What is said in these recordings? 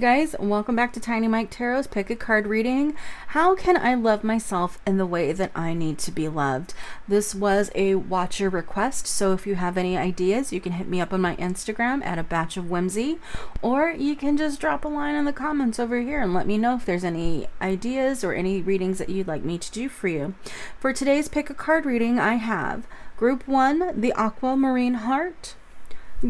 guys, welcome back to Tiny Mike Tarot's Pick a Card reading. How can I love myself in the way that I need to be loved? This was a watcher request, so if you have any ideas, you can hit me up on my Instagram at a batch of whimsy, or you can just drop a line in the comments over here and let me know if there's any ideas or any readings that you'd like me to do for you. For today's Pick a Card reading, I have Group 1, the Aquamarine Heart,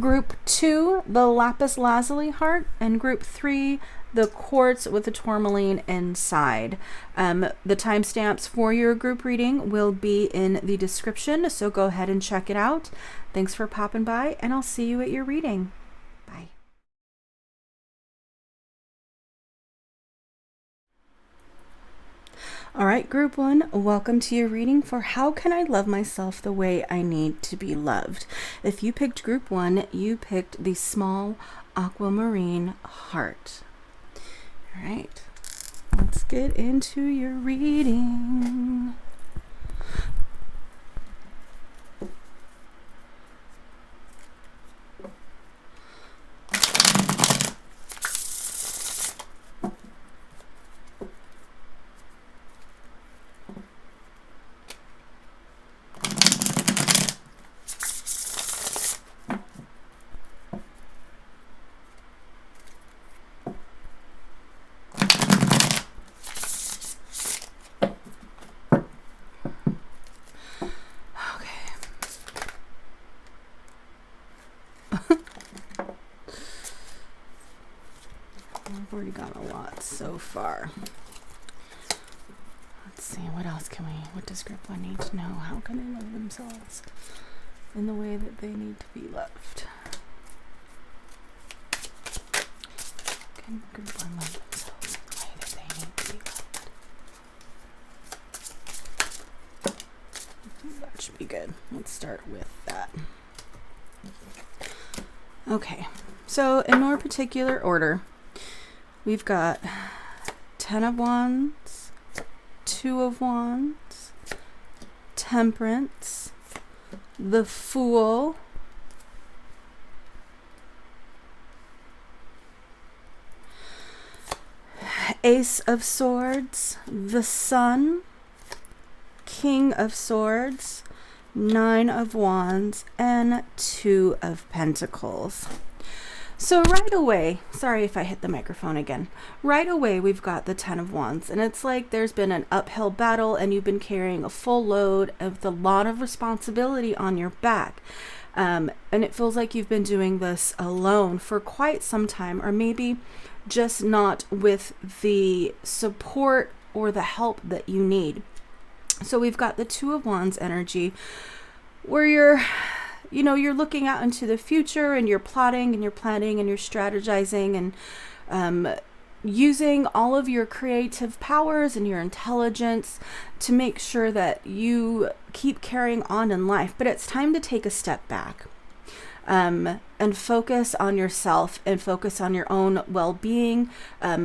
Group 2, the Lapis Lazuli heart, and Group 3, the Quartz with the Tourmaline inside. The timestamps for your group reading will be in the description, so go ahead and check it out. Thanks for popping by, and I'll see you at your reading. Bye. All right, Group 1, welcome to your reading for How Can I Love Myself the Way I Need to Be Loved? If you picked Group 1, you picked the small aquamarine heart. All right, let's get into your reading. I've already got a lot so far. Let's see, what else what does Group 1 need to know? How can they love themselves in the way that they need to be loved? Can Group 1 love themselves in the way that they need to be loved? That should be good. Let's start with that. Okay, so in no particular order, we've got 10 of Wands, 2 of Wands, Temperance, the Fool, Ace of Swords, the Sun, King of Swords, 9 of Wands, and 2 of Pentacles. So right away, sorry if I hit the microphone again, right away we've got the 10 of Wands, and it's like there's been an uphill battle and you've been carrying a full load of a lot of responsibility on your back. And it feels like you've been doing this alone for quite some time, or maybe just not with the support or the help that you need. So we've got the 2 of Wands energy where you're looking out into the future and you're plotting and you're planning and you're strategizing and using all of your creative powers and your intelligence to make sure that you keep carrying on in life. But it's time to take a step back and focus on yourself and focus on your own well-being.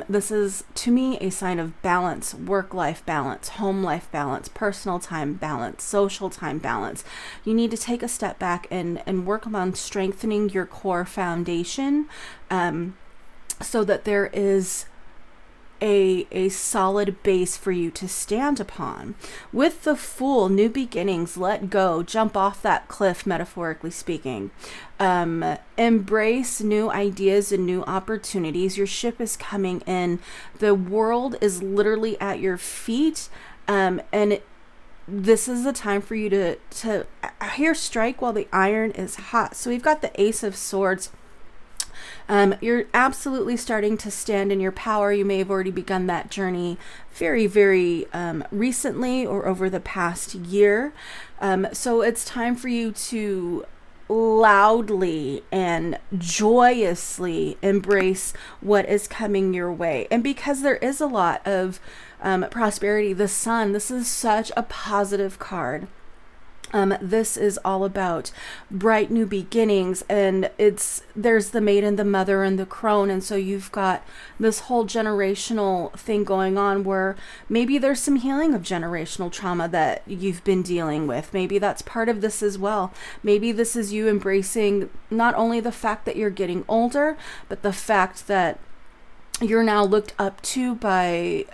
This is, to me, a sign of balance, work-life balance, home life balance, personal time balance, social time balance. You need to take a step back and work on strengthening your core foundation so that there is a solid base for you to stand upon. With the Fool, new beginnings, let go, jump off that cliff, metaphorically speaking. Embrace new ideas and new opportunities. Your ship is coming in. The world is literally at your feet, this is the time for you to here strike while the iron is hot. So we've got the Ace of Swords. You're absolutely starting to stand in your power. You may have already begun that journey very, very recently or over the past year. So it's time for you to loudly and joyously embrace what is coming your way. And because there is a lot of prosperity, the Sun, this is such a positive card. This is all about bright new beginnings, and there's the maiden, the mother, and the crone, and so you've got this whole generational thing going on where maybe there's some healing of generational trauma that you've been dealing with. Maybe that's part of this as well. Maybe this is you embracing not only the fact that you're getting older, but the fact that you're now looked up to by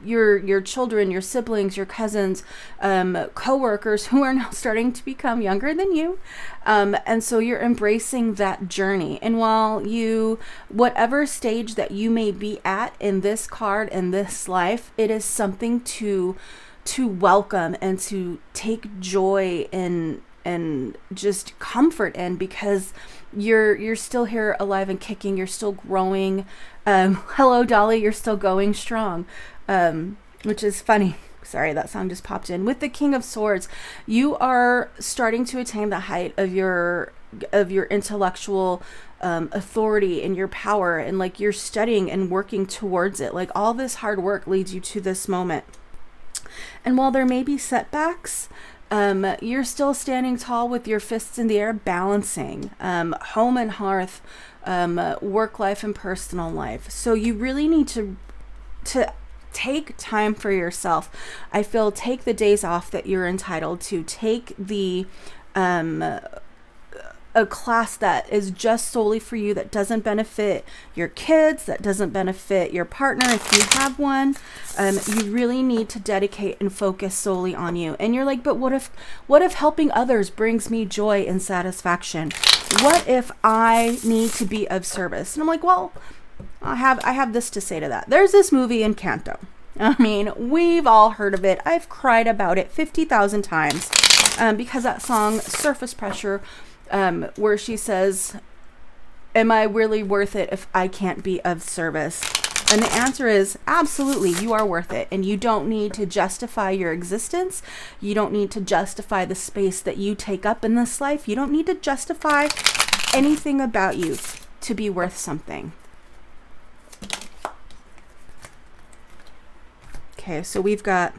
your children, your siblings, your cousins, co-workers who are now starting to become younger than you. And so you're embracing that journey. And while whatever stage that you may be at in this card, in this life, it is something to welcome and to take joy in and just comfort in, because you're still here alive and kicking. You're still growing. Hello, Dolly. You're still going strong. Which is funny. Sorry, that song just popped in. With the King of Swords, you are starting to attain the height of your intellectual authority and your power, and like you're studying and working towards it. Like all this hard work leads you to this moment. And while there may be setbacks, you're still standing tall with your fists in the air, balancing home and hearth, work life and personal life. So you really need to take time for yourself. I feel take the days off that you're entitled to. Take the a class that is just solely for you, that doesn't benefit your kids, that doesn't benefit your partner if you have one. You really need to dedicate and focus solely on you. And you're like, but what if helping others brings me joy and satisfaction? What if I need to be of service? And I'm like, well, I have this to say to that. There's this movie Encanto. I mean, we've all heard of it. I've cried about it 50,000 times because that song, Surface Pressure, where she says, am I really worth it if I can't be of service? And the answer is absolutely, you are worth it. And you don't need to justify your existence. You don't need to justify the space that you take up in this life. You don't need to justify anything about you to be worth something. Okay, so we've got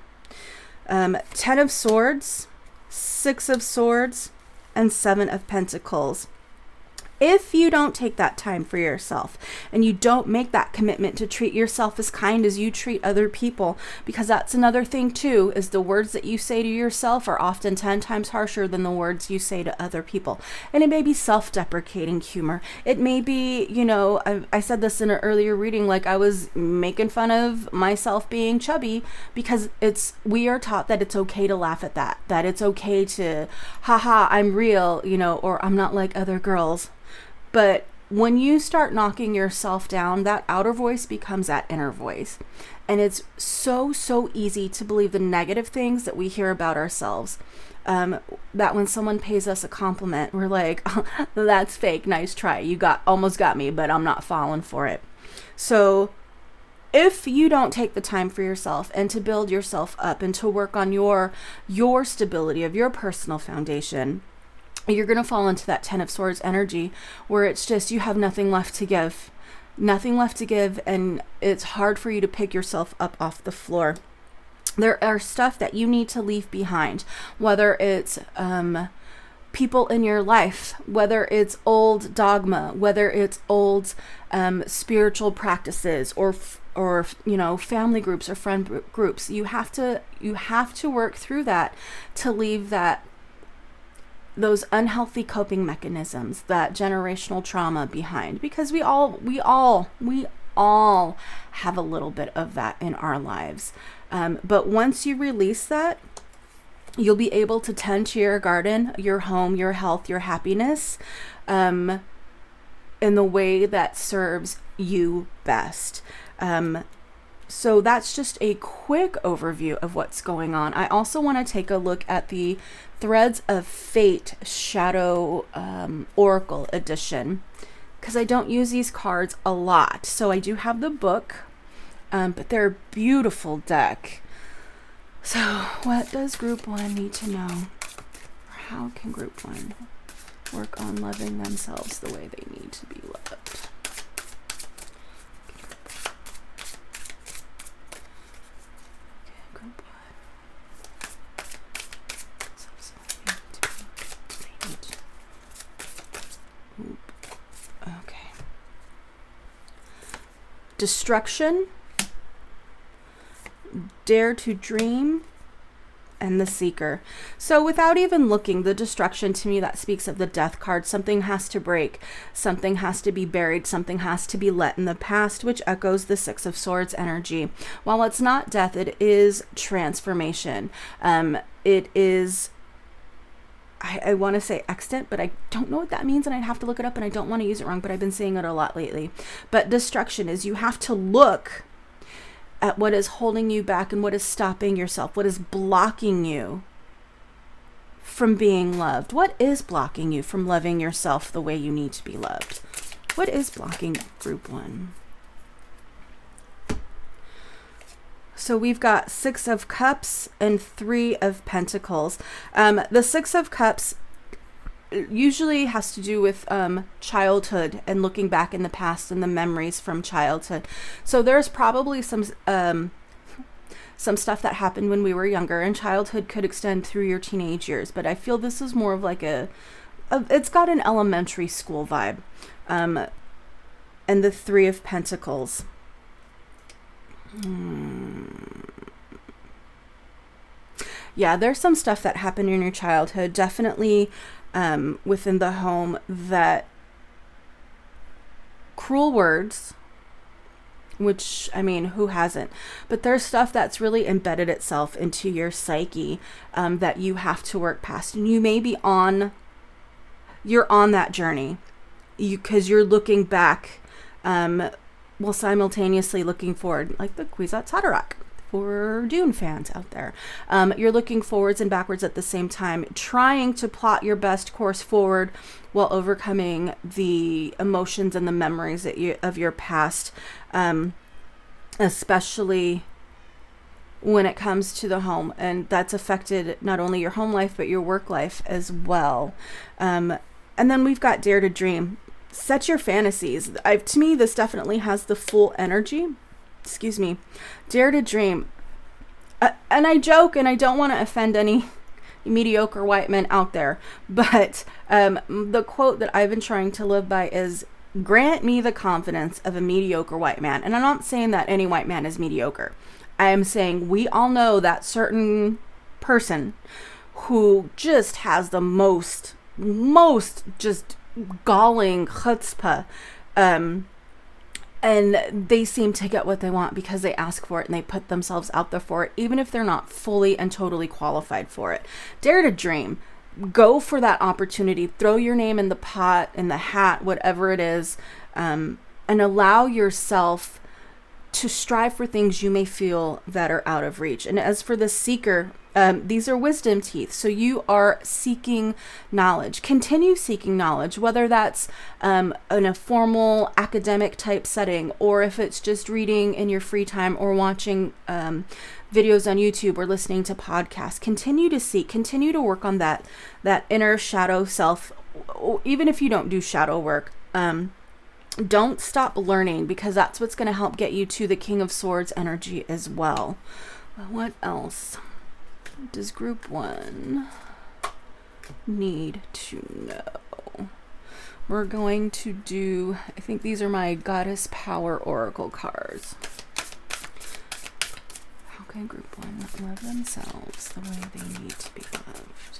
10 of Swords, 6 of Swords, and 7 of Pentacles. If you don't take that time for yourself and you don't make that commitment to treat yourself as kind as you treat other people, because that's another thing too, is the words that you say to yourself are often 10 times harsher than the words you say to other people. And it may be self-deprecating humor. It may be, I said this in an earlier reading, like I was making fun of myself being chubby, because we are taught that it's okay to laugh at that it's okay to, haha, I'm real, or I'm not like other girls. But when you start knocking yourself down, that outer voice becomes that inner voice. And it's so easy to believe the negative things that we hear about ourselves. That when someone pays us a compliment, we're like, oh, that's fake, nice try. You almost got me, but I'm not falling for it. So if you don't take the time for yourself and to build yourself up and to work on your stability of your personal foundation, you're going to fall into that 10 of Swords energy where it's just, you have nothing left to give, and it's hard for you to pick yourself up off the floor. There are stuff that you need to leave behind, whether it's people in your life, whether it's old dogma, whether it's old spiritual practices, or family groups or friend groups. You have to work through that to leave those unhealthy coping mechanisms, that generational trauma behind, because we all have a little bit of that in our lives. But once you release that, you'll be able to tend to your garden, your home, your health, your happiness, in the way that serves you best. So that's just a quick overview of what's going on. I also want to take a look at the Threads of Fate Shadow Oracle Edition, because I don't use these cards a lot. So I do have the book, but they're a beautiful deck. So what does Group 1 need to know? Or how can Group 1 work on loving themselves the way they need to be loved? Destruction, dare to dream, and the Seeker. So without even looking, the Destruction, to me, that speaks of the Death card. Something has to break. Something has to be buried. Something has to be let in the past, which echoes the Six of Swords energy. While it's not death, it is transformation. It is, I want to say extant, but I don't know what that means, and I'd have to look it up, and I don't want to use it wrong, but I've been saying it a lot lately. But destruction is you have to look at what is holding you back and what is stopping yourself, what is blocking you from being loved. What is blocking you from loving yourself the way you need to be loved? What is blocking group 1? So we've got 6 of Cups and 3 of Pentacles. The 6 of Cups usually has to do with childhood and looking back in the past and the memories from childhood. So there's probably some stuff that happened when we were younger, and childhood could extend through your teenage years. But I feel this is more of like it's got an elementary school vibe. And the 3 of Pentacles. Yeah, there's some stuff that happened in your childhood, definitely within the home, that cruel words, which, I mean, who hasn't? But there's stuff that's really embedded itself into your psyche that you have to work past. And you may be you're on that journey because you're looking back while simultaneously looking forward, like the Kwisatz Haderach for Dune fans out there. You're looking forwards and backwards at the same time, trying to plot your best course forward while overcoming the emotions and the memories of your past, especially when it comes to the home. And that's affected not only your home life, but your work life as well. And then we've got Dare to Dream. Set your fantasies. To me, this definitely has the full energy. Excuse me. Dare to dream. And I joke, and I don't want to offend any mediocre white men out there, but the quote that I've been trying to live by is, grant me the confidence of a mediocre white man. And I'm not saying that any white man is mediocre. I am saying we all know that certain person who just has the most just galling chutzpah, and they seem to get what they want because they ask for it and they put themselves out there for it, even if they're not fully and totally qualified for it. Dare to dream. Go for that opportunity. Throw your name in the pot, in the hat, whatever it is, and allow yourself to strive for things you may feel that are out of reach. And as for the Seeker, these are wisdom teeth. So you are seeking knowledge. Continue seeking knowledge, whether that's in a formal academic type setting, or if it's just reading in your free time or watching videos on YouTube or listening to podcasts. Continue to seek, continue to work on that inner shadow self. Even if you don't do shadow work, don't stop learning, because that's what's going to help get you to the King of Swords energy as well. What else does group 1 need to know? We're going to do, I think these are my Goddess Power Oracle cards. How can group 1 love themselves the way they need to be loved?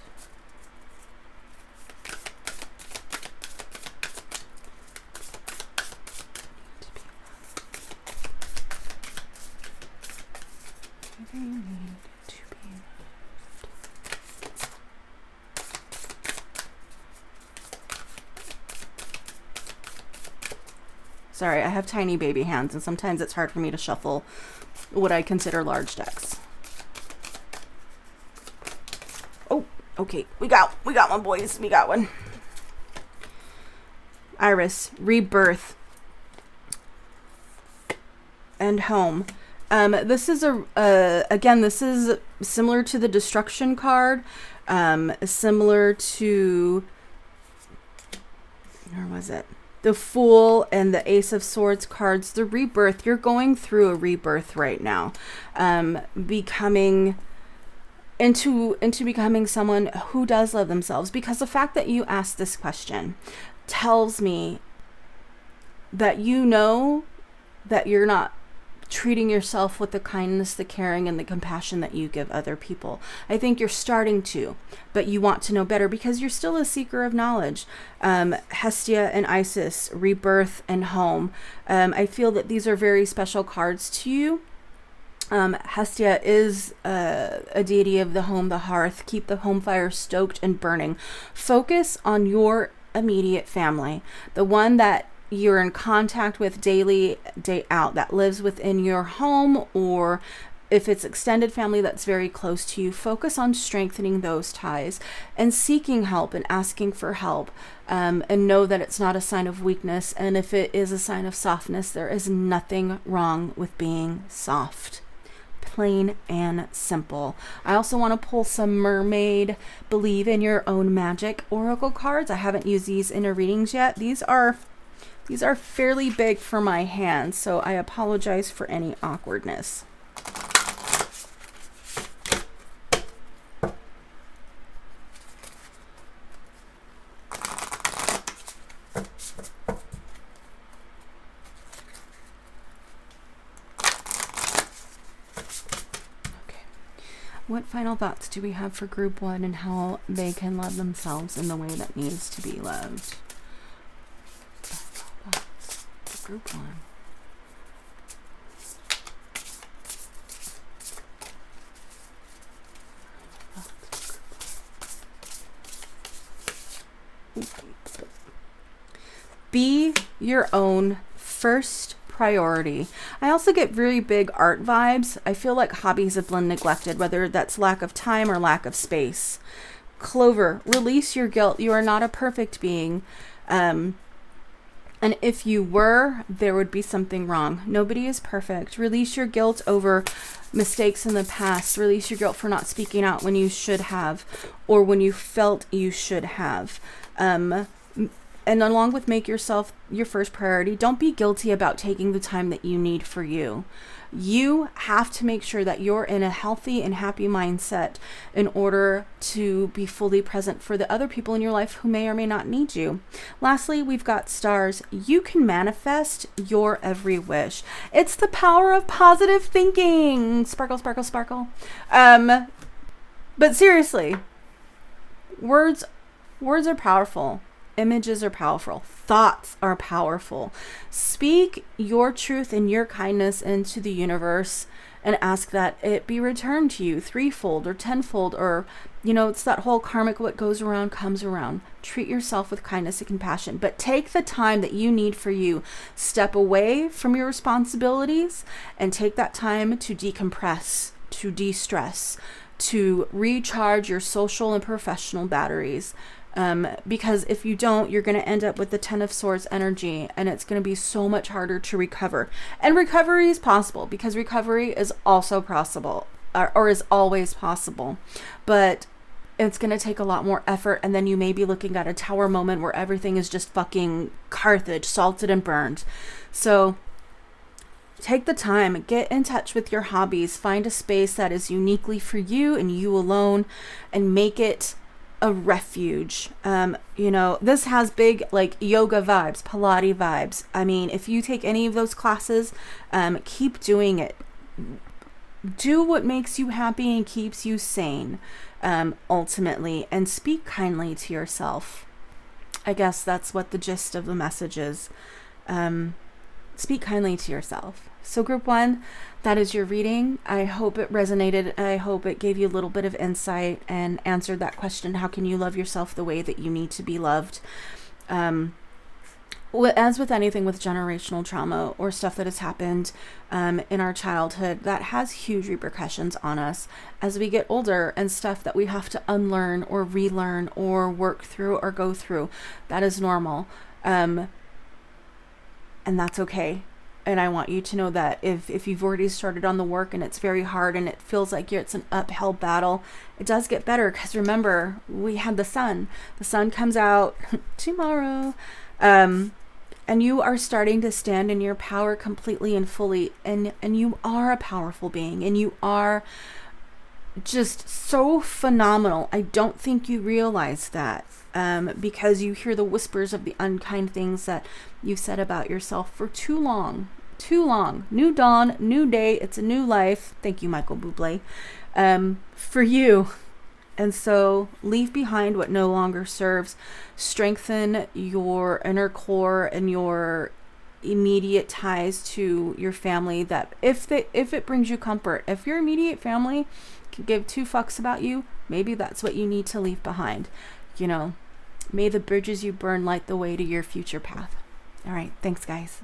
They need to be loved. Sorry, I have tiny baby hands, and sometimes it's hard for me to shuffle what I consider large decks. Oh, okay, we got one, boys. We got one. Iris, rebirth, and home. This is again, this is similar to the destruction card, similar to, where was it? The Fool and the Ace of Swords cards. The rebirth, you're going through a rebirth right now, becoming someone who does love themselves, because the fact that you asked this question tells me that you know that you're not treating yourself with the kindness, the caring, and the compassion that you give other people. I think you're starting to, but you want to know better because you're still a seeker of knowledge. Hestia and Isis, rebirth and home. I feel that these are very special cards to you. Hestia is a deity of the home, the hearth. Keep the home fire stoked and burning. Focus on your immediate family, the one that you're in contact with daily, day out, that lives within your home, or if it's extended family that's very close to you. Focus on strengthening those ties and seeking help and asking for help, and know that it's not a sign of weakness. And if it is a sign of softness, there is nothing wrong with being soft. Plain and simple. I also want to pull some mermaid, believe in your own magic oracle cards. I haven't used these in a readings yet. These are fairly big for my hands, so I apologize for any awkwardness. What final thoughts do we have for group 1 and how they can love themselves in the way that needs to be loved? Final thoughts for group 1. Be your own first priority. I also get very big art vibes. I feel like hobbies have been neglected, whether that's lack of time or lack of space. Clover, release your guilt. You are not a perfect being. And if you were, there would be something wrong. Nobody is perfect. Release your guilt over mistakes in the past. Release your guilt for not speaking out when you should have, or when you felt you should have. And along with make yourself your first priority, don't be guilty about taking the time that you need for you. You have to make sure that you're in a healthy and happy mindset in order to be fully present for the other people in your life who may or may not need you. Lastly, we've got stars. You can manifest your every wish. It's the power of positive thinking. Sparkle, sparkle, sparkle. But seriously, words are powerful. Images are powerful. Thoughts are powerful. Speak your truth and your kindness into the universe and ask that it be returned to you threefold or tenfold, or, it's that whole karmic, what goes around comes around. Treat yourself with kindness and compassion, but take the time that you need for you. Step away from your responsibilities and take that time to decompress, to de-stress, to recharge your social and professional batteries. Because if you don't, you're going to end up with the 10 of Swords energy, and it's going to be so much harder to recover. And recovery is possible, because recovery is also possible, or is always possible, but it's going to take a lot more effort. And then you may be looking at a tower moment where everything is just fucking Carthage, salted and burned. So take the time, get in touch with your hobbies, find a space that is uniquely for you and you alone, and make it a refuge. This has big like yoga vibes, Pilates vibes. I mean, if you take any of those classes, keep doing it. Do what makes you happy and keeps you sane, ultimately, and speak kindly to yourself. I guess that's what the gist of the message is. Speak kindly to yourself. So group 1, that is your reading. I hope it resonated. I hope it gave you a little bit of insight and answered that question. How can you love yourself the way that you need to be loved? As with anything with generational trauma or stuff that has happened in our childhood, that has huge repercussions on us as we get older, and stuff that we have to unlearn or relearn or work through or go through. That is normal. And that's okay. And I want you to know that if you've already started on the work and it's very hard and it feels like it's an uphill battle, it does get better, because remember, we had the sun. The sun comes out tomorrow. And you are starting to stand in your power completely and fully. And you are a powerful being, and you are just so phenomenal. I don't think you realize that, because you hear the whispers of the unkind things that you've said about yourself for too long. too long. New dawn, new day. It's a new life. Thank you, Michael Bublé, for you. And so leave behind what no longer serves. Strengthen your inner core and your immediate ties to your family, that if it brings you comfort, if your immediate family can give two fucks about you, maybe that's what you need to leave behind. You know, may the bridges you burn light the way to your future path. All right, thanks guys.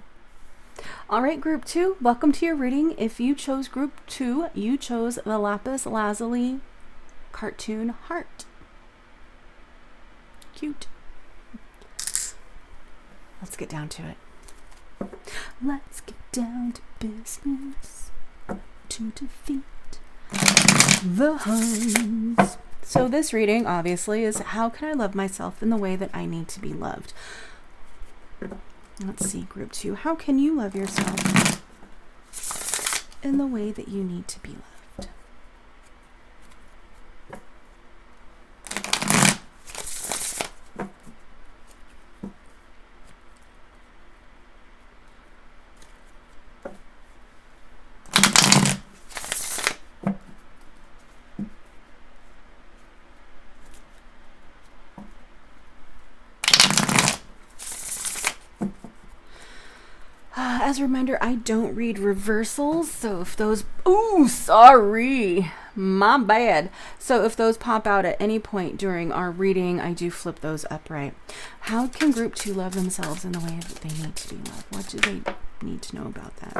All right, group 2, welcome to your reading. If you chose group 2, you chose the Lapis Lazuli cartoon heart. Cute. Let's get down to it. Let's get down to business to defeat the Huns. So this reading obviously is, how can I love myself in the way that I need to be loved? Let's see, group 2, how can you love yourself in the way that you need to be loved? As a reminder, I don't read reversals, so if those, sorry, my bad. So if those pop out at any point during our reading, I do flip those upright. How can group 2 love themselves in the way that they need to be loved? What do they need to know about that?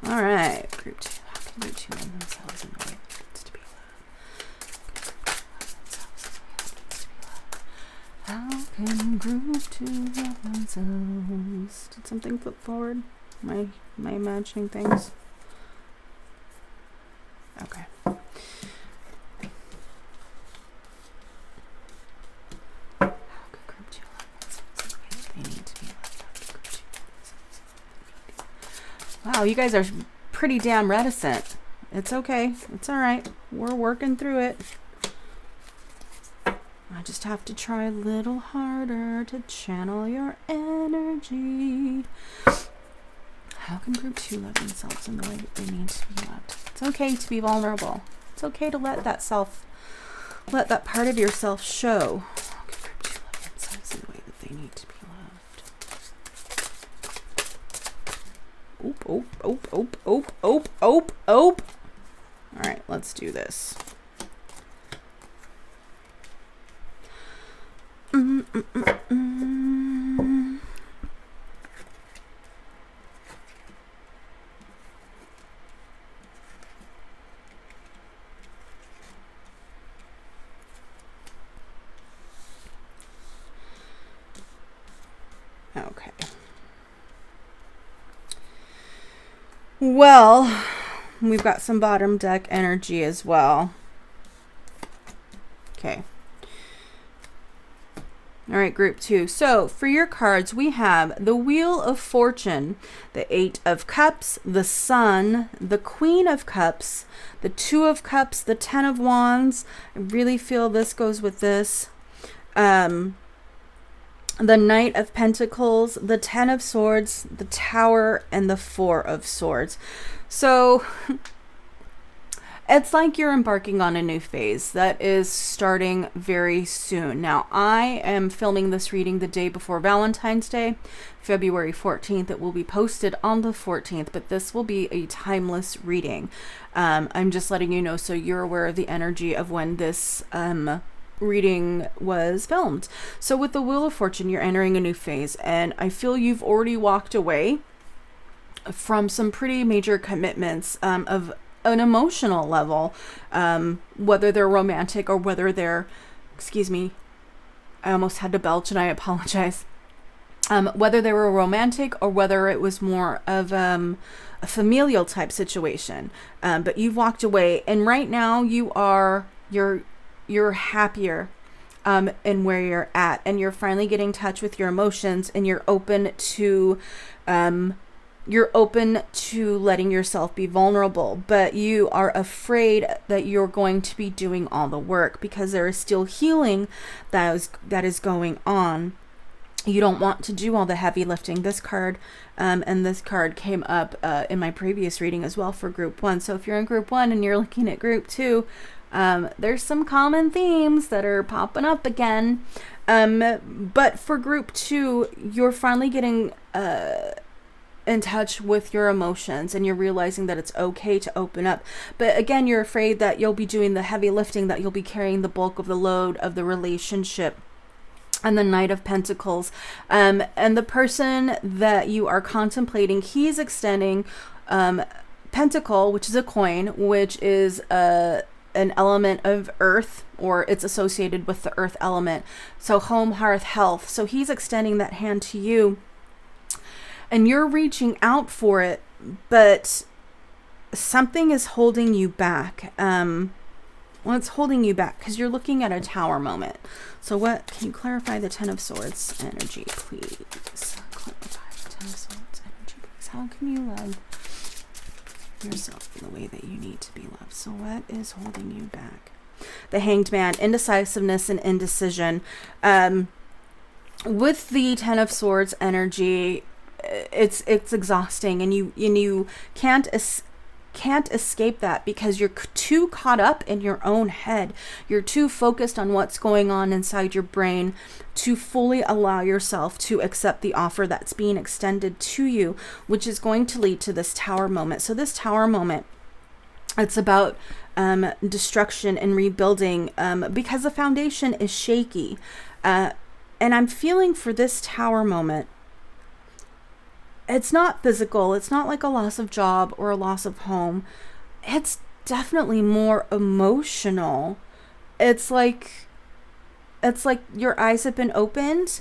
All right, group 2. How can group 2 love themselves in the way that needs to be loved? How can group 2 love themselves? Did something flip forward? Am I imagining things? Okay. How can group 2 love themselves in the way that they need to be loved? How can group 2 love themselves in the way that they need to be loved? Wow, you guys are pretty damn reticent. It's okay. It's all right. We're working through it. I just have to try a little harder to channel your energy. How can group 2 love themselves in the way that they need to be loved? It's okay to be vulnerable. It's okay to let that part of yourself show. How can group 2 love themselves in the way that they need to be loved? Oop. All right, let's do this. Okay. Well, we've got some bottom deck energy as well. Okay. All right, group 2. So for your cards, we have the Wheel of Fortune, the 8 of Cups, the Sun, the Queen of Cups, the 2 of Cups, the 10 of Wands. I really feel this goes with this. The Knight of Pentacles, the 10 of Swords, the Tower, and the 4 of Swords. So it's like you're embarking on a new phase that is starting very soon. Now, I am filming this reading the day before Valentine's Day, February 14th. It will be posted on the 14th, but this will be a timeless reading. I'm just letting you know so you're aware of the energy of when this reading was filmed. So with the Wheel of Fortune, you're entering a new phase, and I feel you've already walked away from some pretty major commitments of an emotional level, whether they're romantic or whether they're, excuse me, I almost had to belch and I apologize, whether they were romantic or whether it was more of a familial type situation, but you've walked away, and right now you're happier in where you're at, and you're finally getting in touch with your emotions, and you're open to letting yourself be vulnerable, but you are afraid that you're going to be doing all the work because there is still healing that is going on. You don't want to do all the heavy lifting. This card and this card came up in my previous reading as well for group 1. So if you're in group 1 and you're looking at group 2, there's some common themes that are popping up again. But for group 2, you're finally getting in touch with your emotions, and you're realizing that it's okay to open up. But again, you're afraid that you'll be doing the heavy lifting, that you'll be carrying the bulk of the load of the relationship. And the Knight of Pentacles, and the person that you are contemplating, he's extending pentacle, which is a coin, which is an element of earth, or it's associated with the earth element. So home, hearth, health. So he's extending that hand to you, and you're reaching out for it, but something is holding you back. Well, it's holding you back because you're looking at a Tower moment. So what, can you clarify the Ten of Swords energy, please? Clarify the Ten of Swords energy, please. How can you love yourself in the way that you need to be loved? So what is holding you back? The Hanged Man, indecisiveness and indecision. With the Ten of Swords energy, it's exhausting, and you can't escape that because you're too caught up in your own head. You're too focused on what's going on inside your brain to fully allow yourself to accept the offer that's being extended to you, which is going to lead to this Tower moment. So this Tower moment, it's about destruction and rebuilding because the foundation is shaky. And I'm feeling for this Tower moment, it's not physical. It's not like a loss of job or a loss of home. It's definitely more emotional. It's like your eyes have been opened.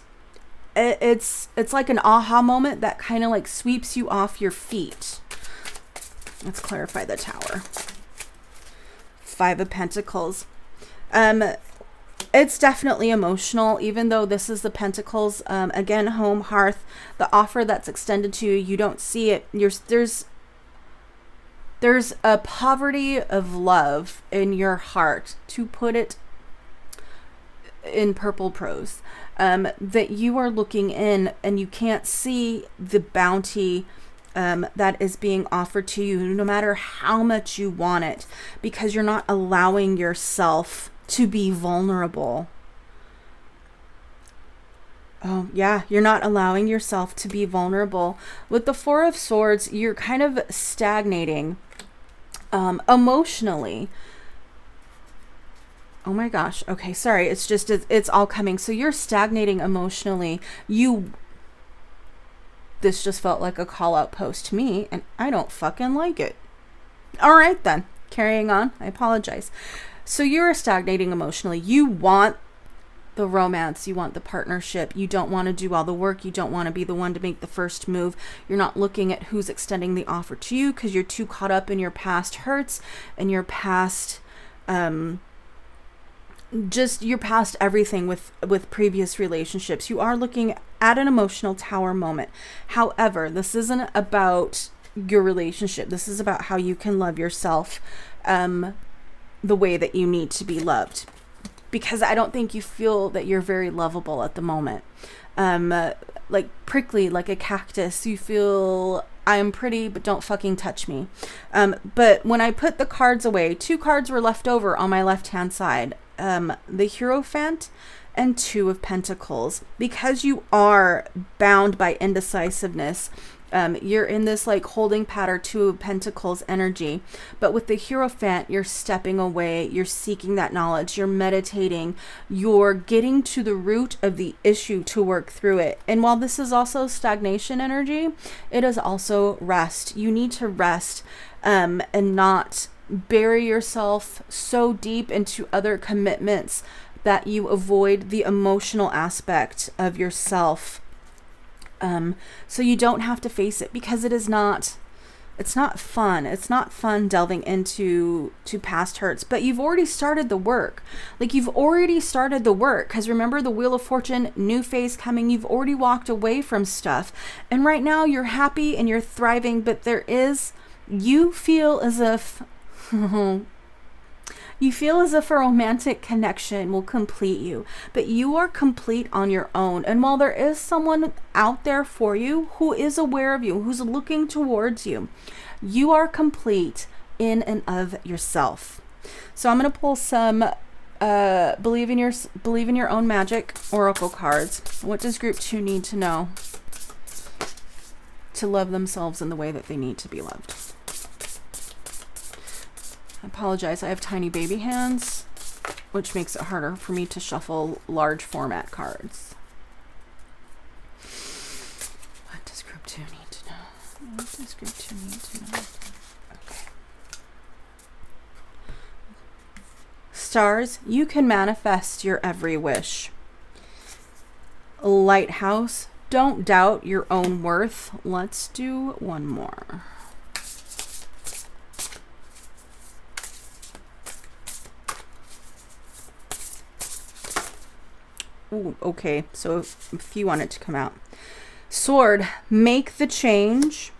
It's like an aha moment that kind of like sweeps you off your feet. Let's clarify the Tower. 5 of Pentacles. It's definitely emotional, even though this is the Pentacles. Again, home, hearth, the offer that's extended to you, you don't see it. There's a poverty of love in your heart, to put it in purple prose, that you are looking in and you can't see the bounty that is being offered to you, no matter how much you want it, because you're not allowing yourself to be vulnerable. Oh yeah, you're not allowing yourself to be vulnerable. With the 4 of Swords, you're kind of stagnating emotionally. Oh my gosh. Okay, sorry. It's all coming. So you're stagnating emotionally. This just felt like a call out post to me, and I don't fucking like it. All right then, carrying on. I apologize. So you're stagnating emotionally. You want the romance. You want the partnership. You don't want to do all the work. You don't want to be the one to make the first move. You're not looking at who's extending the offer to you because you're too caught up in your past hurts and your past, your past everything with previous relationships. You are looking at an emotional Tower moment. However, this isn't about your relationship. This is about how you can love yourself the way that you need to be loved, because I don't think you feel that you're very lovable at the moment. Like prickly, like a cactus. You feel, I'm pretty, but don't fucking touch me. But when I put the cards away, 2 cards were left over on my left hand side. The Hierophant and 2 of Pentacles. Because you are bound by indecisiveness, you're in this like holding pattern 2 of Pentacles energy. But with the Hierophant, you're stepping away, you're seeking that knowledge, you're meditating, you're getting to the root of the issue to work through it. And while this is also stagnation energy, it is also rest. You need to rest and not bury yourself so deep into other commitments that you avoid the emotional aspect of yourself. So you don't have to face it, because it's not fun. It's not fun delving into past hurts, but you've already started the work. Like, you've already started the work, because remember the Wheel of Fortune, new phase coming. You've already walked away from stuff, and right now you're happy and you're thriving, but you feel as if You feel as if a romantic connection will complete you, but you are complete on your own. And while there is someone out there for you who is aware of you, who's looking towards you, you are complete in and of yourself. So I'm going to pull some believe in your own magic oracle cards. What does group 2 need to know to love themselves in the way that they need to be loved? I apologize, I have tiny baby hands, which makes it harder for me to shuffle large format cards. What does group 2 need to know? What does group 2 need to know? Okay. Stars, you can manifest your every wish. Lighthouse, don't doubt your own worth. Let's do one more. Ooh, okay, so if you want it to come out. Sword, make the change.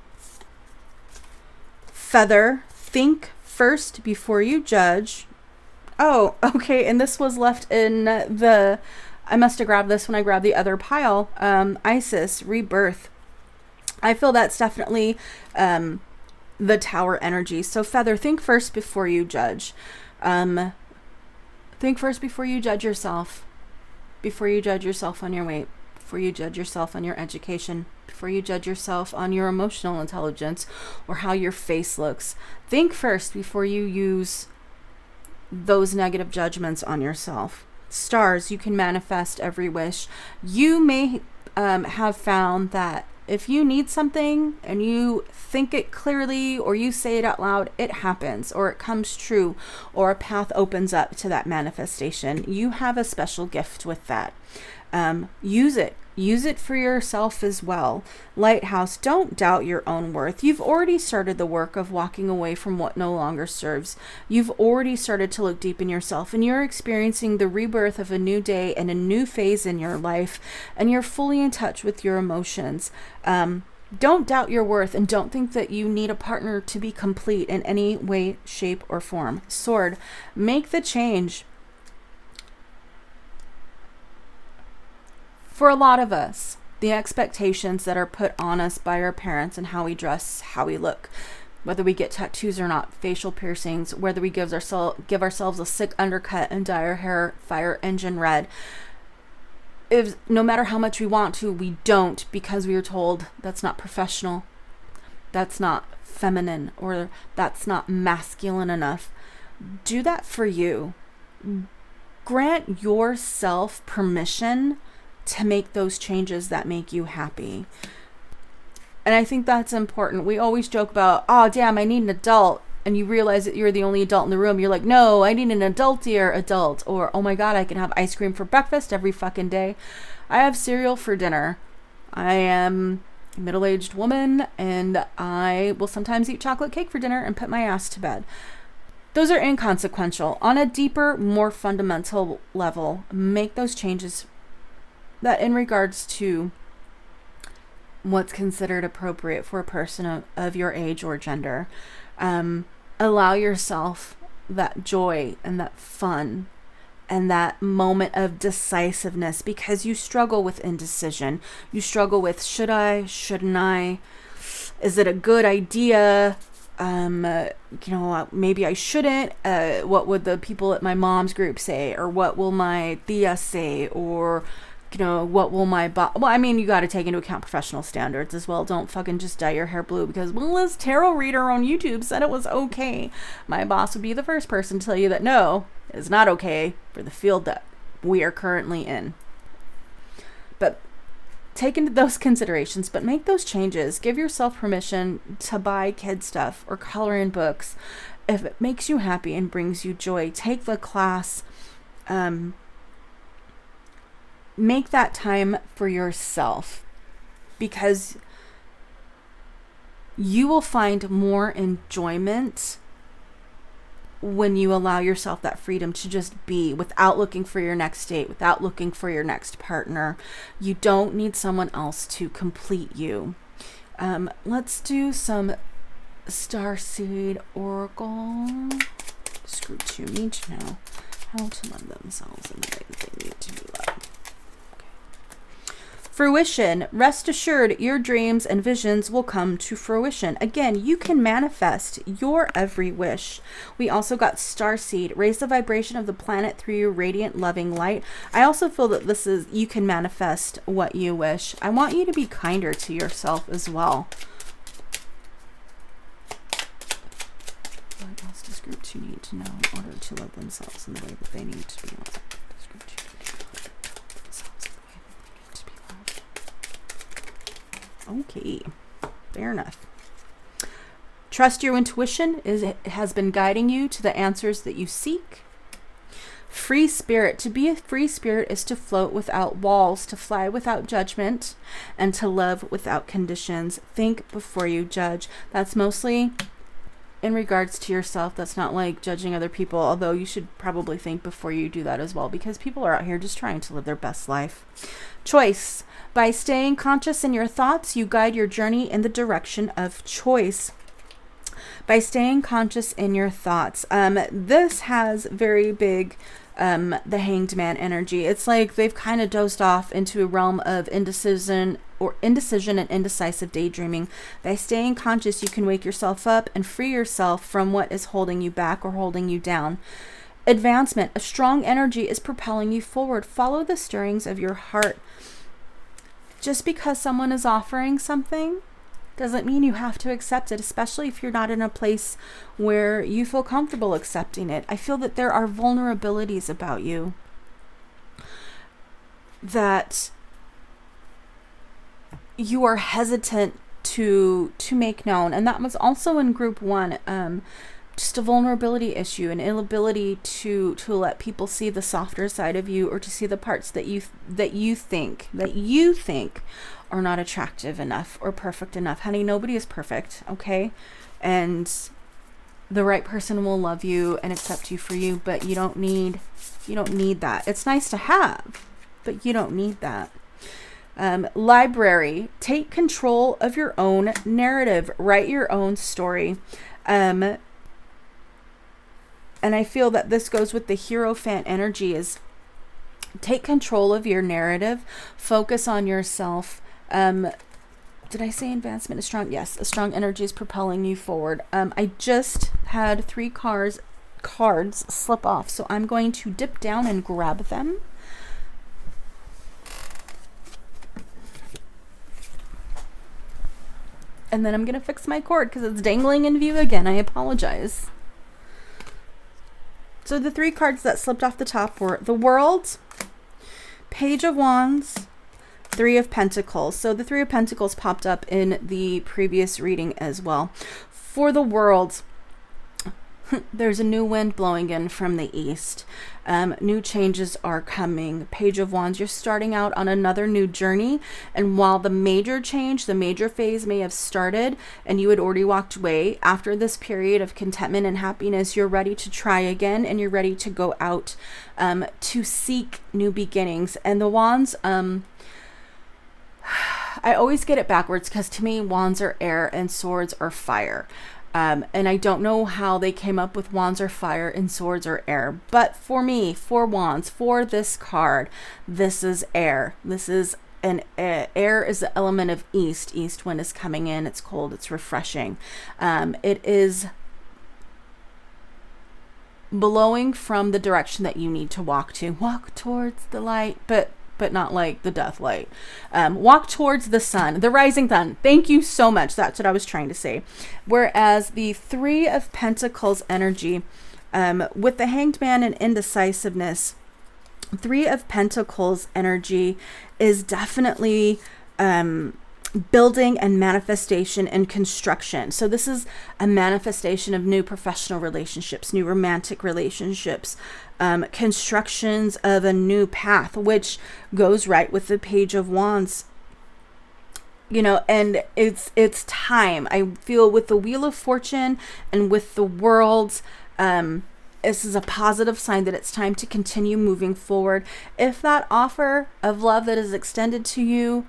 Feather, think first before you judge. Oh, okay, and this was left in the... I must have grabbed this when I grabbed the other pile. Isis, rebirth. I feel that's definitely the tower energy. So feather, think first before you judge. Think first before you judge yourself. Before you judge yourself on your weight. Before you judge yourself on your education. Before you judge yourself on your emotional intelligence or how your face looks. Think first before you use those negative judgments on yourself. Stars, you can manifest every wish. You may have found that if you need something and you think it clearly or you say it out loud, it happens or it comes true or a path opens up to that manifestation. You have a special gift with that. Use it. Use it for yourself as well. Lighthouse, don't doubt your own worth. You've already started the work of walking away from what no longer serves. You've already started to look deep in yourself and you're experiencing the rebirth of a new day and a new phase in your life, and you're fully in touch with your emotions. Don't doubt your worth and don't think that you need a partner to be complete in any way, shape, or form. Sword, make the change. For a lot of us, the expectations that are put on us by our parents and how we dress, how we look, whether we get tattoos or not, facial piercings, whether we give ourselves a sick undercut and dye our hair fire engine red, if no matter how much we want to, we don't, because we were told that's not professional, that's not feminine, or that's not masculine enough. Do that for you. Grant yourself permission to make those changes that make you happy. And I think that's important. We always joke about, oh, damn, I need an adult. And you realize that you're the only adult in the room. You're like, no, I need an adultier adult. Or, oh my God, I can have ice cream for breakfast every fucking day. I have cereal for dinner. I am a middle-aged woman and I will sometimes eat chocolate cake for dinner and put my ass to bed. Those are inconsequential. On a deeper, more fundamental level, make those changes that in regards to what's considered appropriate for a person of your age or gender. Allow yourself that joy and that fun and that moment of decisiveness, because you struggle with indecision. You struggle with, should I, shouldn't I? Is it a good idea? Maybe I shouldn't. What would the people at my mom's group say? Or what will my tia say? Or what will my boss... Well, I mean, you got to take into account professional standards as well. Don't fucking just dye your hair blue because, well, this tarot reader on YouTube said it was okay. My boss would be the first person to tell you that no, it's not okay for the field that we are currently in. But take into those considerations, but make those changes. Give yourself permission to buy kid stuff or color in books if it makes you happy and brings you joy. Take the class. Make that time for yourself, because you will find more enjoyment when you allow yourself that freedom to just be without looking for your next date, without looking for your next partner. You don't need someone else to complete you. Let's do some Starseed Oracle. Screw 2 need to know how to love themselves in the way that they need to be loved. Fruition. Rest assured, your dreams and visions will come to fruition. Again, you can manifest your every wish. We also got starseed. Raise the vibration of the planet through your radiant, loving light. I also feel that this is, you can manifest what you wish. I want you to be kinder to yourself as well. What else does group 2 need to know in order to love themselves in the way that they need to be loved? Okay, fair enough. Trust your intuition has been guiding you to the answers that you seek. Free spirit. To be a free spirit is to float without walls, to fly without judgment, and to love without conditions. Think before you judge. That's mostly in regards to yourself. That's not like judging other people, although you should probably think before you do that as well, because people are out here just trying to live their best life. Choice. By staying conscious in your thoughts, you guide your journey in the direction of choice. By staying conscious in your thoughts. This has very big, the Hanged Man energy. It's like they've kind of dozed off into a realm of indecision and indecisive daydreaming. By staying conscious, you can wake yourself up and free yourself from what is holding you back or holding you down. Advancement. A strong energy is propelling you forward. Follow the stirrings of your heart. Just because someone is offering something doesn't mean you have to accept it, especially if you're not in a place where you feel comfortable accepting it. I feel that there are vulnerabilities about you that you are hesitant to make known. And that was also in group 1. Just a vulnerability issue, an inability to let people see the softer side of you, or to see the parts that you think are not attractive enough or perfect enough. Honey, nobody is perfect, okay? And the right person will love you and accept you for you, but you don't need that. It's nice to have, but you don't need that. Library. Take control of your own narrative. Write your own story. And I feel that this goes with the Hierophant energy, is take control of your narrative. Focus on yourself. Did I say advancement is strong? Yes, a strong energy is propelling you forward. I just had 3 cards slip off, so I'm going to dip down and grab them. And then I'm going to fix my cord because it's dangling in view again. I apologize. So the 3 cards that slipped off the top were the World, Page of Wands, 3 of Pentacles. So the 3 of Pentacles popped up in the previous reading as well. For the World, there's a new wind blowing in from the east. New changes are coming. Page of Wands, you're starting out on another new journey. And while the major change, the major phase may have started and you had already walked away, after this period of contentment and happiness, you're ready to try again, and you're ready to go out to seek new beginnings. And the Wands, I always get it backwards because to me, Wands are air and swords are fire. And I don't know how they came up with Wands are fire and swords are air. But for me, for Wands, for this card, this is air. This is air is the element of east. East wind is coming in. It's cold. It's refreshing. It is blowing from the direction that you need to walk to. Walk towards the light, but not like the death light. Walk towards the sun, the rising sun. Thank you so much. That's what I was trying to say. Whereas the 3 of Pentacles energy, with the Hanged Man and indecisiveness, 3 of Pentacles energy is definitely building and manifestation and construction. So this is a manifestation of new professional relationships, new romantic relationships, constructions of a new path, which goes right with the Page of Wands. You know, and it's time. I feel with the Wheel of Fortune and with the World, this is a positive sign that it's time to continue moving forward. If that offer of love that is extended to you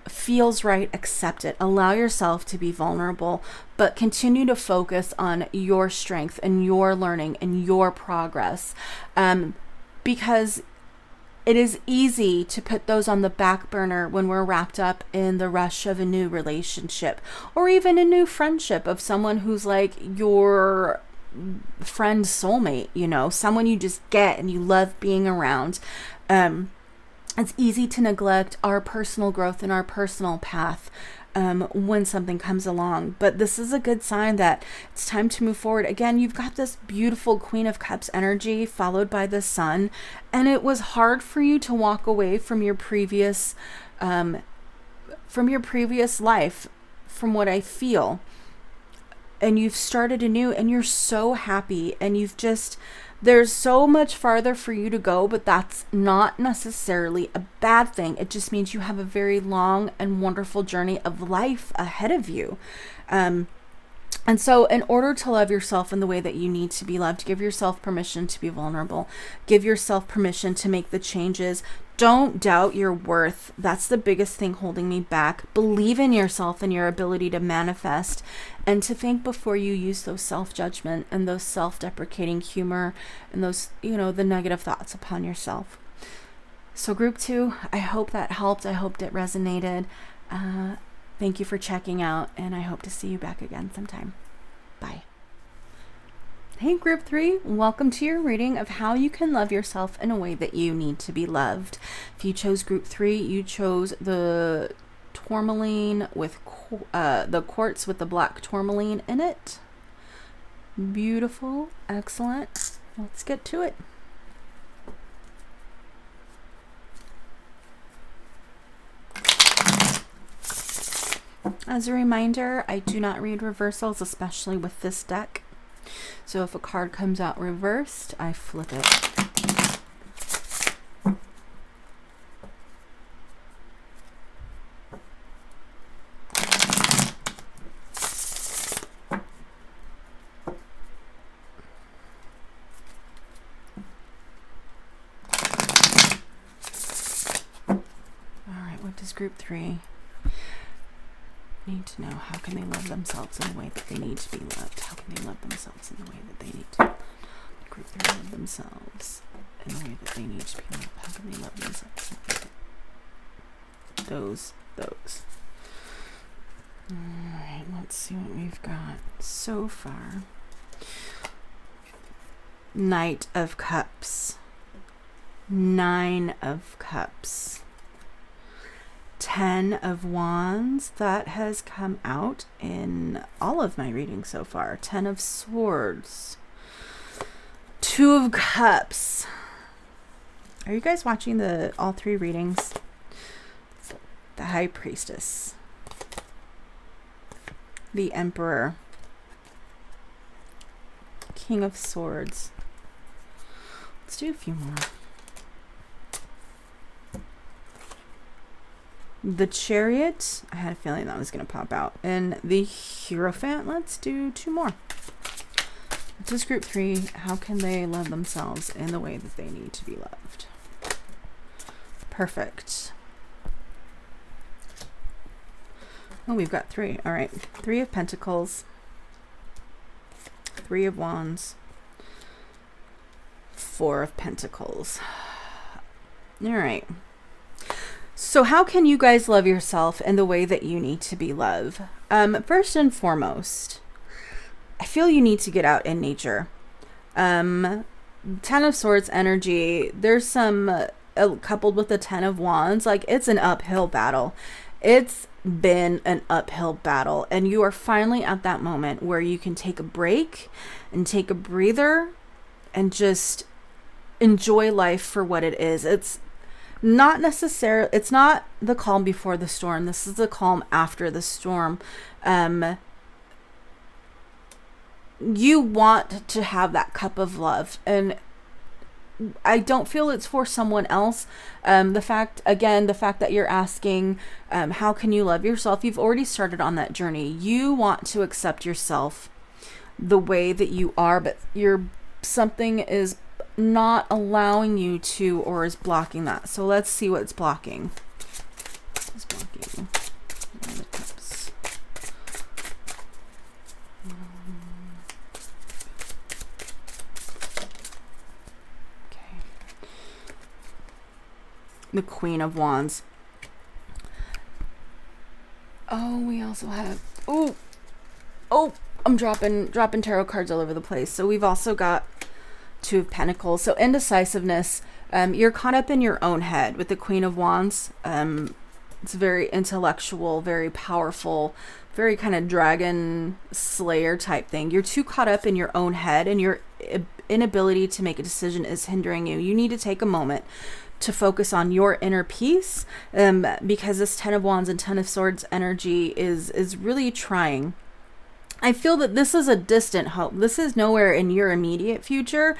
feels right, accept it. Allow yourself to be vulnerable, but continue to focus on your strength and your learning and your progress. Because it is easy to put those on the back burner when we're wrapped up in the rush of a new relationship or even a new friendship of someone who's like your friend soulmate, you know, someone you just get and you love being around. It's easy to neglect our personal growth and our personal path when something comes along. But this is a good sign that it's time to move forward. Again, you've got this beautiful Queen of Cups energy followed by the Sun. And it was hard for you to walk away from your previous life, from what I feel. And you've started anew and you're so happy and there's so much farther for you to go, but that's not necessarily a bad thing. It just means you have a very long and wonderful journey of life ahead of you. And so in order to love yourself in the way that you need to be loved, give yourself permission to be vulnerable. Give yourself permission to make the changes. Don't doubt your worth. That's the biggest thing holding me back. Believe in yourself and your ability to manifest and to think before you use those self-judgment and those self-deprecating humor and those, the negative thoughts upon yourself. So group 2, I hope that helped. I hoped it resonated. Thank you for checking out, and I hope to see you back again sometime. Bye. Hey, group 3, welcome to your reading of how you can love yourself in a way that you need to be loved. If you chose group 3, you chose the Tourmaline with the Quartz with the black Tourmaline in it. Beautiful, excellent. Let's get to it. As a reminder, I do not read reversals, especially with this deck. So if a card comes out reversed, I flip it. All right, what does group 3 need to know? How can they love themselves in the way that they need to be loved? How can they love themselves in the way that they need to? Group 3 love themselves in the way that they need to be loved. How can they love themselves in the way that those. Alright, let's see what we've got so far. Knight of Cups. 9 of Cups. 10 of Wands. That has come out in all of my readings so far. 10 of Swords. 2 of Cups. Are you guys watching all 3 readings? The High Priestess. The Emperor. King of Swords. Let's do a few more. The Chariot. I had a feeling that was going to pop out. And the Hierophant. Let's do 2 more. This is group 3. How can they love themselves in the way that they need to be loved? Perfect. Oh, we've got 3. All right. 3 of Pentacles. 3 of Wands. 4 of Pentacles. All right. So how can you guys love yourself in the way that you need to be loved? First and foremost, I feel you need to get out in nature. 10 of Swords energy, there's some, coupled with the 10 of Wands, like it's an uphill battle. It's been an uphill battle, and you are finally at that moment where you can take a break and take a breather and just enjoy life for what it is. It's not the calm before the storm. This is the calm after the storm. You want to have that cup of love, and I don't feel it's for someone else. The fact that you're asking, how can you love yourself? You've already started on that journey. You want to accept yourself the way that you are, but something is not allowing you to, or is blocking that. So let's see what's blocking. What's blocking? King of the Cups. Okay. The Queen of Wands. Oh, we also have, oh, I'm dropping tarot cards all over the place. So we've also got Two of Pentacles. So indecisiveness. You're caught up in your own head with the Queen of Wands. It's very intellectual, very powerful, very kind of dragon slayer type thing. You're too caught up in your own head, and your inability to make a decision is hindering you. You need to take a moment to focus on your inner peace, because this Ten of Wands and Ten of Swords energy is really trying. I feel that this is a distant hope. This is nowhere in your immediate future.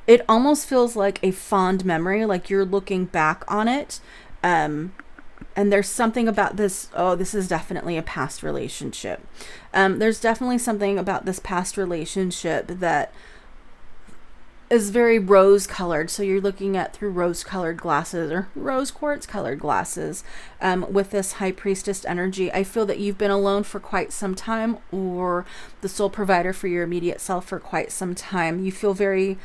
It almost feels like a fond memory, like you're looking back on it. And there's something about this. Oh, this is definitely a past relationship. There's definitely something about this past relationship that is very rose colored. So you're looking at through rose colored glasses, or rose quartz colored glasses, with this High Priestess energy. I feel that you've been alone for quite some time, or the sole provider for your immediate self for quite some time. You feel very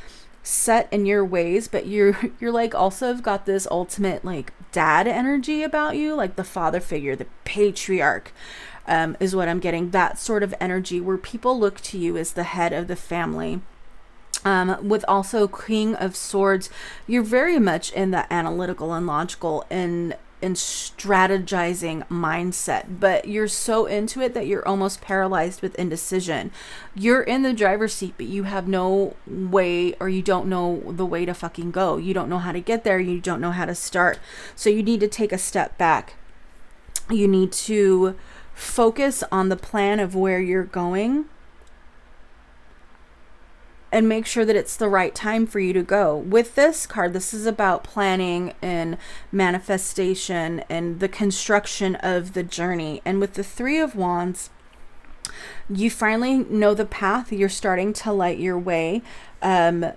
set in your ways, but you're like also have got this ultimate like dad energy about you, like the father figure, the patriarch, is what I'm getting. That sort of energy where people look to you as the head of the family. With also King of Swords, you're very much in the analytical and logical and strategizing mindset, but you're so into it that you're almost paralyzed with indecision. You're in the driver's seat, but you have no way, or you don't know the way to fucking go. You don't know how to get there. You don't know how to start. So you need to take a step back. You need to focus on the plan of where you're going, and make sure that it's the right time for you to go. With this card, this is about planning and manifestation and the construction of the journey. And with the Three of Wands, you finally know the path. You're starting to light your way. The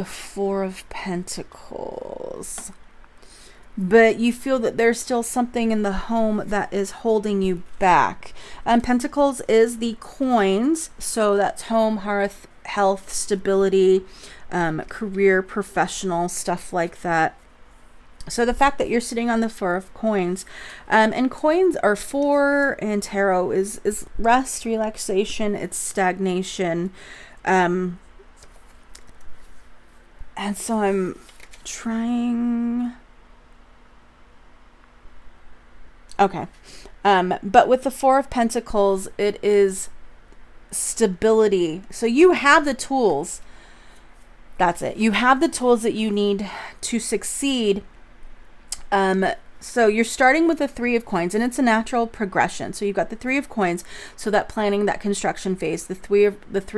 Four of Pentacles. But you feel that there's still something in the home that is holding you back. Pentacles is the coins. So that's home, hearth, health, stability, career, professional, stuff like that. So the fact that you're sitting on the Four of Coins, and coins are four, and tarot is rest, relaxation, it's stagnation. And so I'm trying... Okay. But with the Four of Pentacles, it is stability. So you have the tools. That's it. You have the tools that you need to succeed. So you're starting with the Three of Coins, and it's a natural progression. So you've got the Three of Coins, so that planning, that construction phase, the Three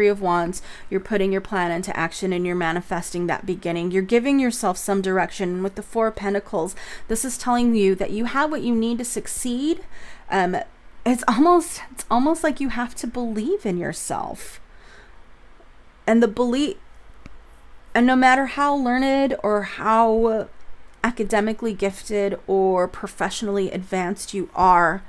of Wands, you're putting your plan into action and you're manifesting that beginning. You're giving yourself some direction. And with the Four of Pentacles, this is telling you that you have what you need to succeed. It's almost like you have to believe in yourself. And the belief, and no matter how learned or how academically gifted or professionally advanced you are,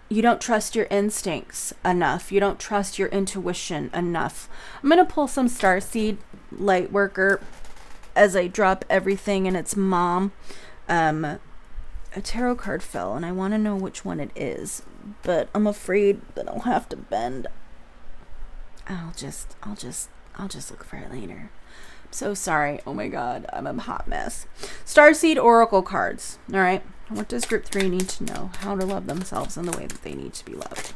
you don't trust your instincts enough. You don't trust your intuition enough. I'm going to pull some Starseed Lightworker as I drop everything in its mom. A tarot card fell, and I want to know which one it is, but I'm afraid that I'll have to bend. I'll just look for it later. So sorry. Oh my God, I'm a hot mess. Starseed Oracle cards. All right. What does group 3 need to know? How to love themselves in the way that they need to be loved.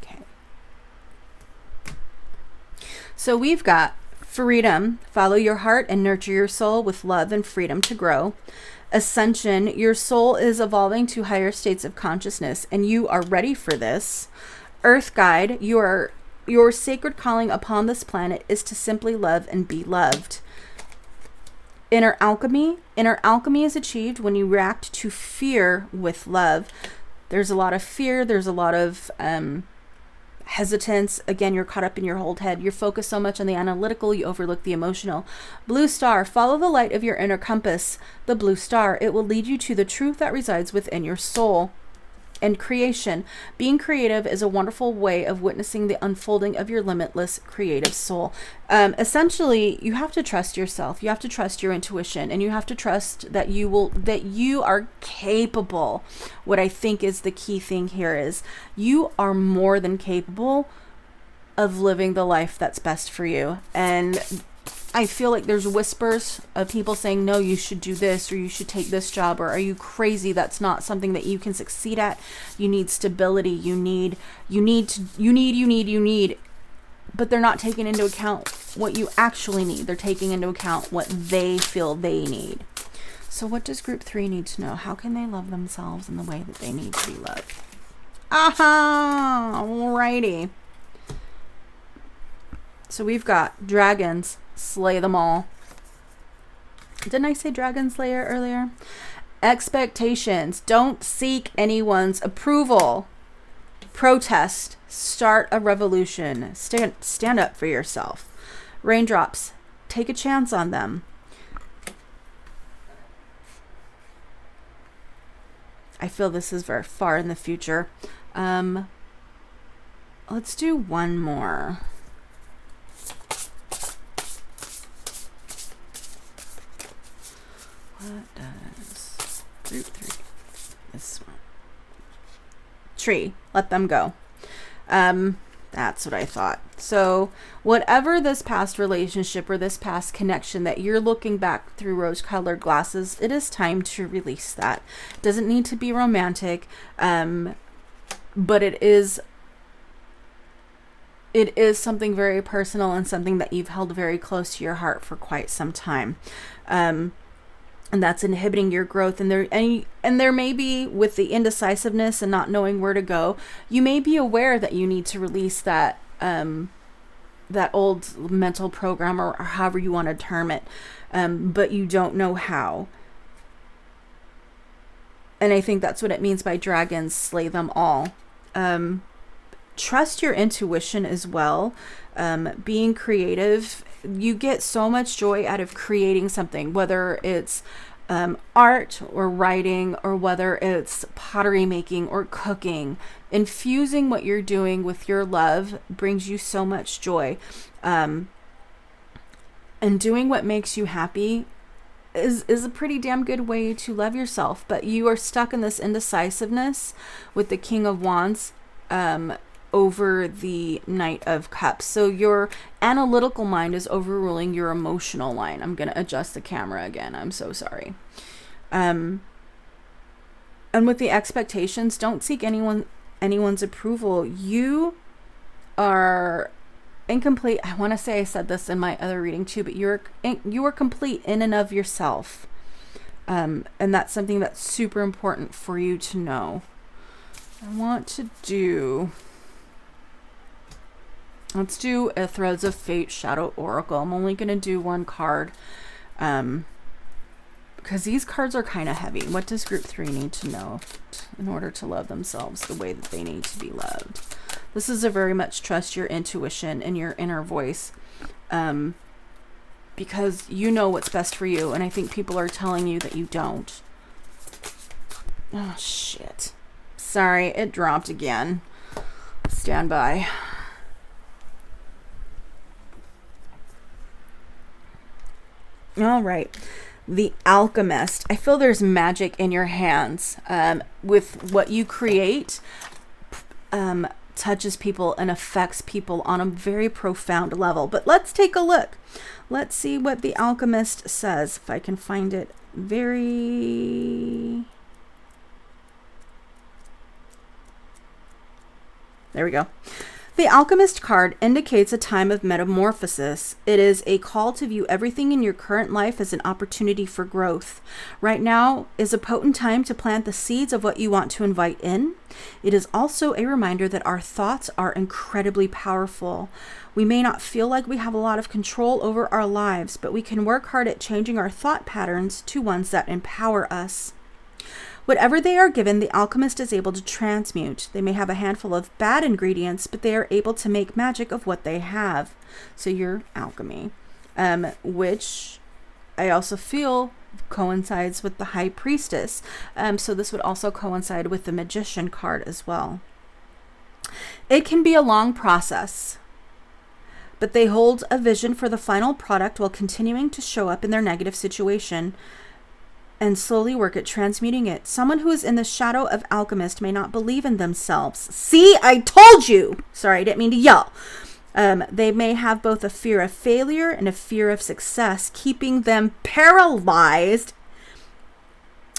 Okay. So we've got freedom. Follow your heart and nurture your soul with love and freedom to grow. Ascension. Your soul is evolving to higher states of consciousness, and you are ready for this. Earth Guide. Your sacred calling upon this planet is to simply love and be loved. Inner alchemy. Inner alchemy is achieved when you react to fear with love. There's a lot of fear. There's a lot of hesitance. Again, you're caught up in your old head. You're focused so much on the analytical, you overlook the emotional. Blue star. Follow the light of your inner compass, the blue star. It will lead you to the truth that resides within your soul. And creation. Being creative is a wonderful way of witnessing the unfolding of your limitless creative soul. Essentially, you have to trust yourself. You have to trust your intuition, and you have to trust that you are capable. What I think is the key thing here is you are more than capable of living the life that's best for you. And I feel like there's whispers of people saying, no, you should do this, or you should take this job, or are you crazy? That's not something that you can succeed at. You need stability. You need, but they're not taking into account what you actually need. They're taking into account what they feel they need. So what does group 3 need to know? How can they love themselves in the way that they need to be loved? Aha! Alrighty. So we've got dragons. Slay them all. Didn't I say dragon slayer earlier? Expectations. Don't seek anyone's approval. Protest. Start a revolution. Stand up for yourself. Raindrops. Take a chance on them. I feel this is very far in the future. Let's do one more. What does group 3? This one. Tree. Let them go. That's what I thought. So whatever this past relationship or this past connection that you're looking back through rose-colored glasses, it is time to release that. It doesn't need to be romantic, but it is something very personal and something that you've held very close to your heart for quite some time. And that's inhibiting your growth. And there may be, with the indecisiveness and not knowing where to go, you may be aware that you need to release that old mental program, or however you want to term it, but you don't know how. And I think that's what it means by dragons, slay them all. Trust your intuition as well. Being creative, you get so much joy out of creating something, whether it's art or writing, or whether it's pottery making or cooking. Infusing what you're doing with your love brings you so much joy. And doing what makes you happy is a pretty damn good way to love yourself. But you are stuck in this indecisiveness with the King of Wands over the Knight of Cups. So your analytical mind is overruling your emotional line. I'm going to adjust the camera again. I'm so sorry. And with the expectations, don't seek anyone's approval. You are incomplete. I want to say I said this in my other reading too, but you are complete in and of yourself. And that's something that's super important for you to know. Let's do a Threads of Fate Shadow Oracle. I'm only going to do one card because these cards are kind of heavy. What does group 3 need to know in order to love themselves the way that they need to be loved? This is a very much trust your intuition and your inner voice, because you know what's best for you, and I think people are telling you that you don't. Oh, shit. Sorry, it dropped again. Stand by. All right. The Alchemist. I feel there's magic in your hands. With what you create, touches people and affects people on a very profound level. But let's take a look. Let's see what the Alchemist says. If I can find it very... There we go. The Alchemist card indicates a time of metamorphosis. It is a call to view everything in your current life as an opportunity for growth. Right now is a potent time to plant the seeds of what you want to invite in. It is also a reminder that our thoughts are incredibly powerful. We may not feel like we have a lot of control over our lives, but we can work hard at changing our thought patterns to ones that empower us. Whatever they are given, the alchemist is able to transmute. They may have a handful of bad ingredients, but they are able to make magic of what they have. So your alchemy, which I also feel coincides with the high priestess. So this would also coincide with the magician card as well. It can be a long process, but they hold a vision for the final product while continuing to show up in their negative situation and slowly work at transmuting it. Someone who is in the shadow of alchemist may not believe in themselves. See, I told you! Sorry, I didn't mean to yell. They may have both a fear of failure and a fear of success, keeping them paralyzed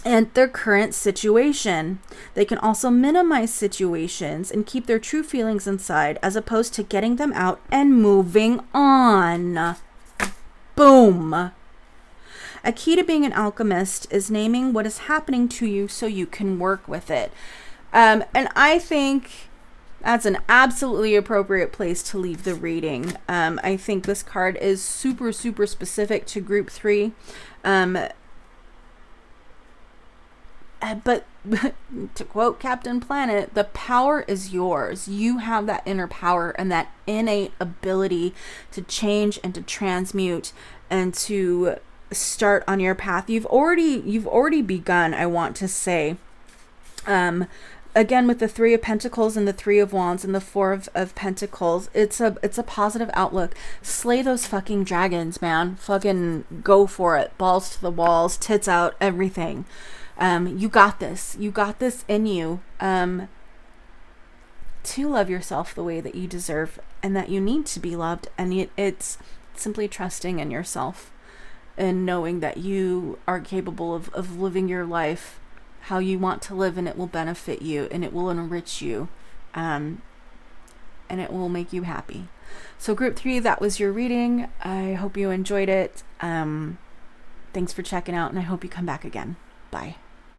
in their current situation. They can also minimize situations and keep their true feelings inside, as opposed to getting them out and moving on. Boom. A key to being an alchemist is naming what is happening to you so you can work with it. And I think that's an absolutely appropriate place to leave the reading. I think this card is super, super specific to group 3. But to quote Captain Planet, the power is yours. You have that inner power and that innate ability to change and to transmute and to start on your path. You've already begun, I want to say. Again, with the 3 of Pentacles and the 3 of Wands and the 4 of Pentacles, it's a positive outlook. Slay those fucking dragons, man. Fucking go for it. Balls to the walls, tits out, everything. You got this. You got this in you. To love yourself the way that you deserve and that you need to be loved. And it's simply trusting in yourself and knowing that you are capable of living your life how you want to live, and it will benefit you and it will enrich you, and it will make you happy. So group 3, that was your reading. I hope you enjoyed it. Thanks for checking out, and I hope you come back again. Bye.